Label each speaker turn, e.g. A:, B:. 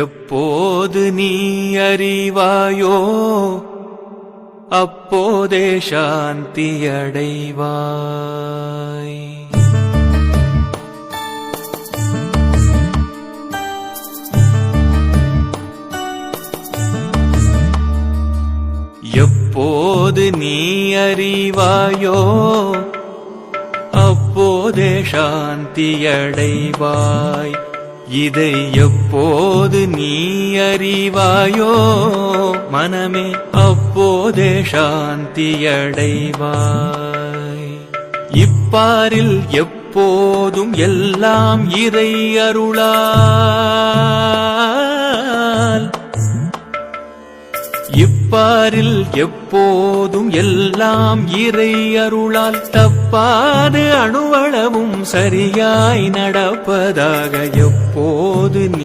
A: எப்போது நீ அறிவாயோ அப்போதே சாந்தியடைவாய். எப்போது நீ அறிவாயோ அப்போதே சாந்தியடைவாய். இதை எப்போது நீ அறிவாயோ மனமே அப்போதே சாந்தியடைவாய். இப்பாரில் எப்போதும் எல்லாம் இறை அருளால், இப்பாரில் எப்போதும் எல்லாம் இறை அருளால் தப்பாது அணுவளவும் சரியாய் நடப்பதாக எப்போது